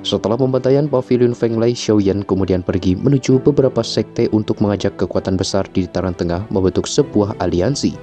Setelah pembantaian pavilion Fenglai, Xiaoyan kemudian pergi menuju beberapa sekte untuk mengajak kekuatan besar di Dataran Tengah membentuk sebuah aliansi.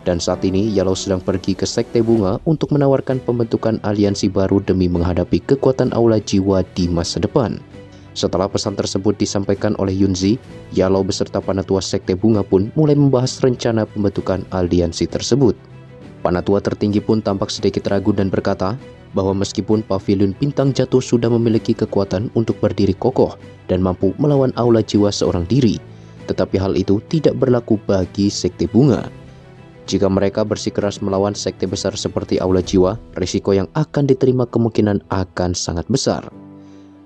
Dan saat ini Yellow sedang pergi ke sekte bunga untuk menawarkan pembentukan aliansi baru demi menghadapi kekuatan aula jiwa di masa depan. Setelah pesan tersebut disampaikan oleh Yunzi, Yellow beserta panatua sekte bunga pun mulai membahas rencana pembentukan aliansi tersebut. Panatua tertinggi pun tampak sedikit ragu dan berkata bahwa meskipun pavilion bintang jatuh sudah memiliki kekuatan untuk berdiri kokoh dan mampu melawan aula jiwa seorang diri, tetapi hal itu tidak berlaku bagi sekte bunga. Jika mereka bersikeras melawan sekte besar seperti aula jiwa, risiko yang akan diterima kemungkinan akan sangat besar.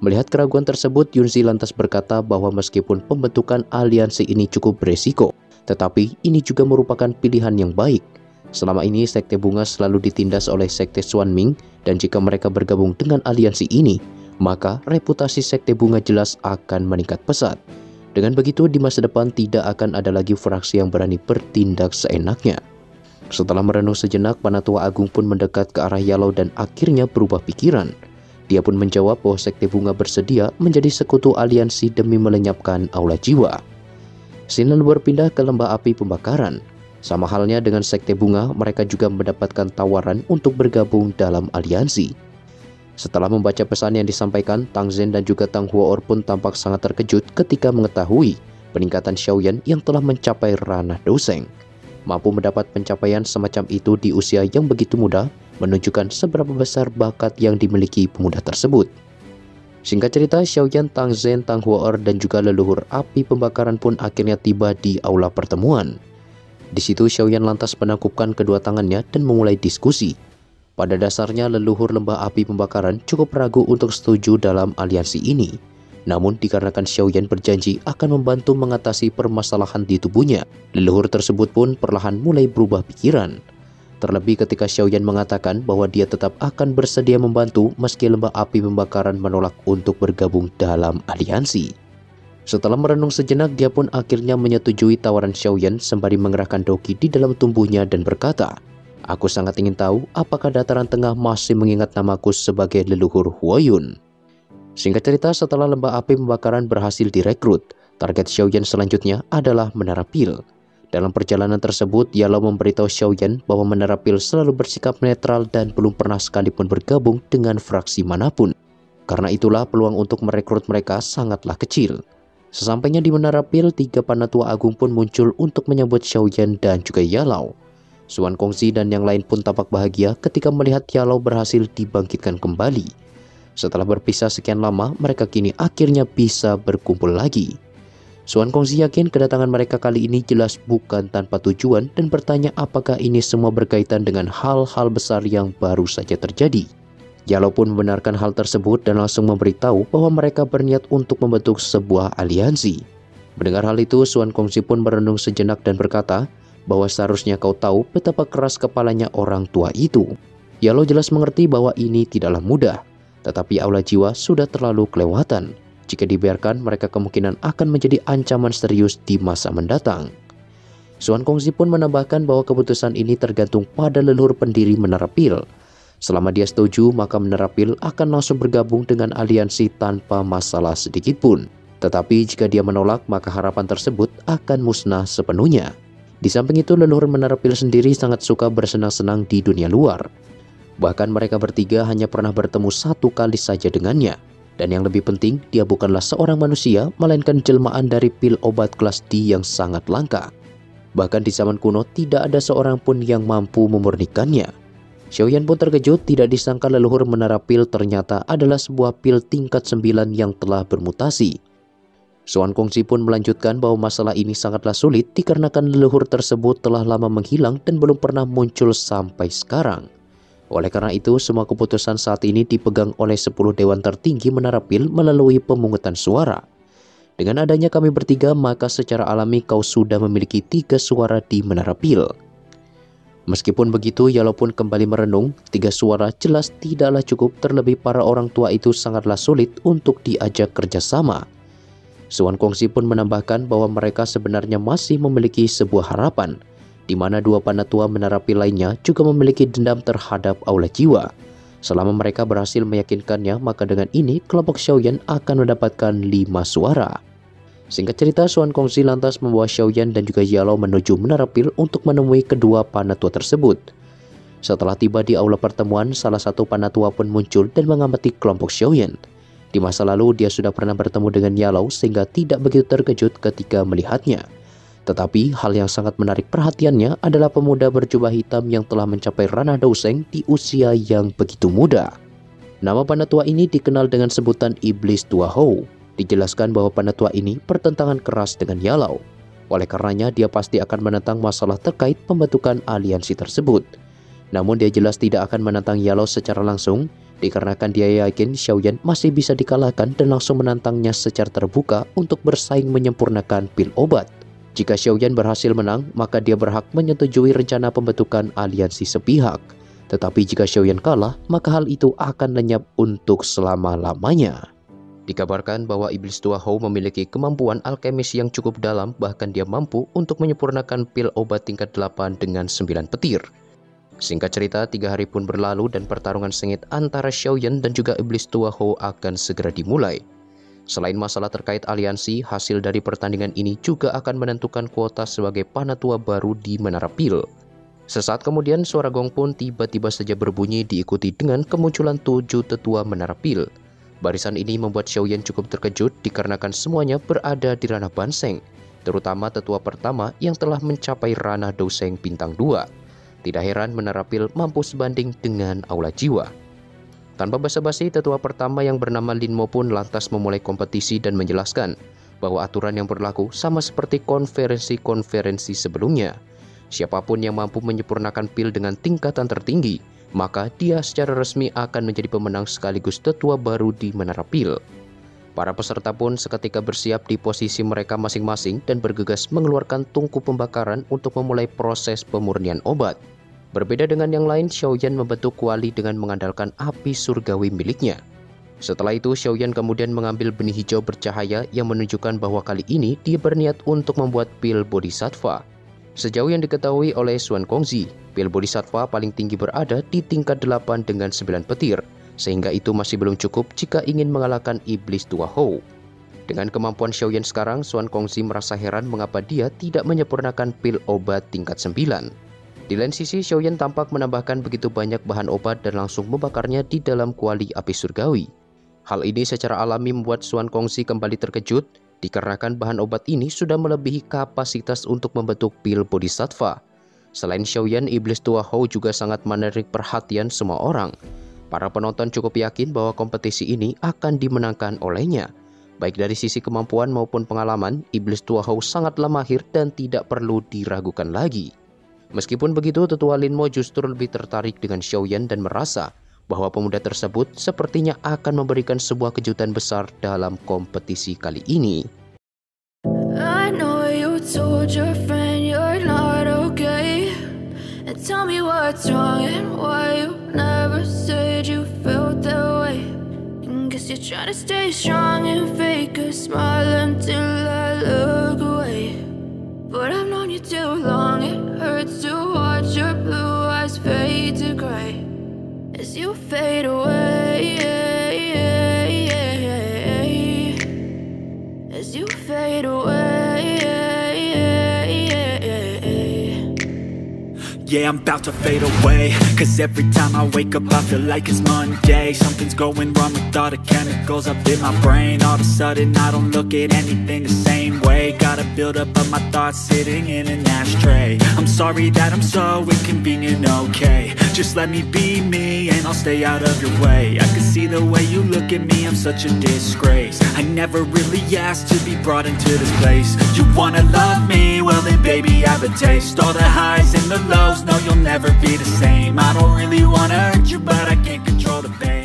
Melihat keraguan tersebut, Yunzi lantas berkata bahwa meskipun pembentukan aliansi ini cukup beresiko, tetapi ini juga merupakan pilihan yang baik. Selama ini sekte bunga selalu ditindas oleh sekte Xuanming, dan jika mereka bergabung dengan aliansi ini, maka reputasi sekte bunga jelas akan meningkat pesat. Dengan begitu, di masa depan tidak akan ada lagi fraksi yang berani bertindak seenaknya. Setelah merenung sejenak, Panatua Agung pun mendekat ke arah Yellow dan akhirnya berubah pikiran. Dia pun menjawab bahwa sekte bunga bersedia menjadi sekutu aliansi demi melenyapkan aula jiwa. Scene lalu berpindah ke lembah api pembakaran. Sama halnya dengan sekte bunga, mereka juga mendapatkan tawaran untuk bergabung dalam aliansi. Setelah membaca pesan yang disampaikan, Tang Zhen dan juga Tang Huo'er pun tampak sangat terkejut ketika mengetahui peningkatan Xiaoyan yang telah mencapai ranah doseng. Mampu mendapat pencapaian semacam itu di usia yang begitu muda, menunjukkan seberapa besar bakat yang dimiliki pemuda tersebut. Singkat cerita, Xiaoyan, Tang Zhen, Tang Huo'er dan juga leluhur api pembakaran pun akhirnya tiba di aula pertemuan. Di situ Xiaoyan lantas menangkupkan kedua tangannya dan memulai diskusi. Pada dasarnya leluhur lembah api pembakaran cukup ragu untuk setuju dalam aliansi ini. Namun dikarenakan Xiaoyan berjanji akan membantu mengatasi permasalahan di tubuhnya, leluhur tersebut pun perlahan mulai berubah pikiran. Terlebih ketika Xiaoyan mengatakan bahwa dia tetap akan bersedia membantu meski lembah api pembakaran menolak untuk bergabung dalam aliansi. Setelah merenung sejenak, dia pun akhirnya menyetujui tawaran Xiaoyan sembari mengerahkan doki di dalam tubuhnya dan berkata, "Aku sangat ingin tahu apakah Dataran Tengah masih mengingat namaku sebagai leluhur Huayun." Singkat cerita, setelah lembah api pembakaran berhasil direkrut, target Xiaoyan selanjutnya adalah Menara Pil. Dalam perjalanan tersebut, Yellow memberitahu Xiaoyan bahwa Menara Pil selalu bersikap netral dan belum pernah sekalipun bergabung dengan fraksi manapun. Karena itulah peluang untuk merekrut mereka sangatlah kecil. Sesampainya di Menara Pil, 3 Panatua Agung pun muncul untuk menyambut Xiaoyan dan juga Yellow. Xuan Kongzi dan yang lain pun tampak bahagia ketika melihat Yellow berhasil dibangkitkan kembali. Setelah berpisah sekian lama, mereka kini akhirnya bisa berkumpul lagi. Xuan Kongzi yakin kedatangan mereka kali ini jelas bukan tanpa tujuan dan bertanya apakah ini semua berkaitan dengan hal-hal besar yang baru saja terjadi. Yellow pun membenarkan hal tersebut dan langsung memberitahu bahwa mereka berniat untuk membentuk sebuah aliansi. Mendengar hal itu, Xuan Kongzi pun merenung sejenak dan berkata bahwa seharusnya kau tahu betapa keras kepalanya orang tua itu. Yellow jelas mengerti bahwa ini tidaklah mudah, tetapi aula jiwa sudah terlalu kelewatan. Jika dibiarkan, mereka kemungkinan akan menjadi ancaman serius di masa mendatang. Xuan Kongzi pun menambahkan bahwa keputusan ini tergantung pada leluhur pendiri Menara Pil. Selama dia setuju, maka Menara Pil akan langsung bergabung dengan aliansi tanpa masalah sedikit pun. Tetapi jika dia menolak, maka harapan tersebut akan musnah sepenuhnya. Di samping itu, leluhur Menara Pil sendiri sangat suka bersenang-senang di dunia luar. Bahkan mereka bertiga hanya pernah bertemu 1 kali saja dengannya. Dan yang lebih penting, dia bukanlah seorang manusia, melainkan jelmaan dari pil obat kelas D yang sangat langka. Bahkan di zaman kuno, tidak ada seorang pun yang mampu memurnikannya. Xiaoyan pun terkejut, tidak disangka leluhur Menara Pil ternyata adalah sebuah pil tingkat 9 yang telah bermutasi. Xuan Kongzi pun melanjutkan bahwa masalah ini sangatlah sulit dikarenakan leluhur tersebut telah lama menghilang dan belum pernah muncul sampai sekarang. Oleh karena itu, semua keputusan saat ini dipegang oleh 10 dewan tertinggi Menara Pil melalui pemungutan suara. Dengan adanya kami bertiga, maka secara alami kau sudah memiliki 3 suara di Menara Pil. Meskipun begitu, Yellow pun kembali merenung, 3 suara jelas tidaklah cukup, terlebih para orang tua itu sangatlah sulit untuk diajak kerjasama. Xuan Kongzi pun menambahkan bahwa mereka sebenarnya masih memiliki sebuah harapan, di mana 2 Panatua Menara Pil lainnya juga memiliki dendam terhadap aula jiwa. Selama mereka berhasil meyakinkannya, maka dengan ini kelompok Xiaoyan akan mendapatkan 5 suara. Singkat cerita, Xuan Kongzi lantas membawa Xiaoyan dan juga Yalou menuju Menara Pil untuk menemui kedua panatua tersebut. Setelah tiba di aula pertemuan, salah satu panatua pun muncul dan mengamati kelompok Xiaoyan. Di masa lalu, dia sudah pernah bertemu dengan Yalou sehingga tidak begitu terkejut ketika melihatnya. Tetapi hal yang sangat menarik perhatiannya adalah pemuda berjubah hitam yang telah mencapai ranah Douseng di usia yang begitu muda. Nama panatua ini dikenal dengan sebutan Iblis Tua Hou. Dijelaskan bahwa panatua ini bertentangan keras dengan Yalou. Oleh karenanya dia pasti akan menentang masalah terkait pembentukan aliansi tersebut. Namun dia jelas tidak akan menentang Yalou secara langsung, dikarenakan dia yakin Xiaoyan masih bisa dikalahkan dan langsung menantangnya secara terbuka untuk bersaing menyempurnakan pil obat. Jika Xiaoyan berhasil menang, maka dia berhak menyetujui rencana pembentukan aliansi sepihak. Tetapi jika Xiaoyan kalah, maka hal itu akan lenyap untuk selama-lamanya. Dikabarkan bahwa Iblis Tua Hou memiliki kemampuan alkemis yang cukup dalam, bahkan dia mampu untuk menyempurnakan pil obat tingkat 8 dengan 9 petir. Singkat cerita, 3 hari pun berlalu dan pertarungan sengit antara Xiaoyan dan juga Iblis Tua Hou akan segera dimulai. Selain masalah terkait aliansi, hasil dari pertandingan ini juga akan menentukan kuota sebagai panatua baru di Menara Pil. Sesaat kemudian, suara gong pun tiba-tiba saja berbunyi diikuti dengan kemunculan 7 tetua Menara Pil. Barisan ini membuat Xiaoyan cukup terkejut dikarenakan semuanya berada di ranah Banseng, terutama tetua pertama yang telah mencapai ranah Douseng bintang 2. Tidak heran Menara Pil mampu sebanding dengan aula jiwa. Tanpa basa-basi, tetua pertama yang bernama Lin Mo pun lantas memulai kompetisi dan menjelaskan bahwa aturan yang berlaku sama seperti konferensi-konferensi sebelumnya. Siapapun yang mampu menyempurnakan pil dengan tingkatan tertinggi, maka dia secara resmi akan menjadi pemenang sekaligus tetua baru di Menara Pil. Para peserta pun seketika bersiap di posisi mereka masing-masing dan bergegas mengeluarkan tungku pembakaran untuk memulai proses pemurnian obat. Berbeda dengan yang lain, Xiaoyan membentuk kuali dengan mengandalkan api surgawi miliknya. Setelah itu, Xiaoyan kemudian mengambil benih hijau bercahaya yang menunjukkan bahwa kali ini dia berniat untuk membuat pil Bodhisattva. Sejauh yang diketahui oleh Xuan Kongzi, pil Bodhisattva paling tinggi berada di tingkat 8 dengan 9 petir, sehingga itu masih belum cukup jika ingin mengalahkan Iblis Tua Hou. Dengan kemampuan Xiaoyan sekarang, Xuan Kongzi merasa heran mengapa dia tidak menyempurnakan pil obat tingkat 9. Di lain sisi, Xiaoyan tampak menambahkan begitu banyak bahan obat dan langsung membakarnya di dalam kuali api surgawi. Hal ini secara alami membuat Xuan Kongzi kembali terkejut, dikarenakan bahan obat ini sudah melebihi kapasitas untuk membentuk pil Bodhisattva. Selain Xiaoyan, Iblis Tua Hou juga sangat menarik perhatian semua orang. Para penonton cukup yakin bahwa kompetisi ini akan dimenangkan olehnya. Baik dari sisi kemampuan maupun pengalaman, Iblis Tua Hou sangatlah mahir dan tidak perlu diragukan lagi. Meskipun begitu, tetua Lin Mo justru lebih tertarik dengan Xiaoyan dan merasa bahwa pemuda tersebut sepertinya akan memberikan sebuah kejutan besar dalam kompetisi kali ini. I know you told your friend you're not okay, and tell me what's wrong and why you never said you felt that way. And guess you're trying to stay strong and fake a smile until I look away. But I've known you too long, it hurts to watch your blue eyes fade to gray as you fade away, as you fade away. Yeah, I'm about to fade away, cause every time I wake up I feel like it's Monday. Something's going wrong with all the chemicals up in my brain. All of a sudden I don't look at anything the same way. Gotta build up of my thoughts sitting in an ashtray. I'm sorry that I'm so inconvenient, okay. Just let me be me and I'll stay out of your way. I can see the way you look at me, I'm such a disgrace. I never really asked to be brought into this place. You wanna love me? Well then baby I have a taste. All the highs and the lows, no you'll never be the same. I don't really wanna hurt you but I can't control the pain.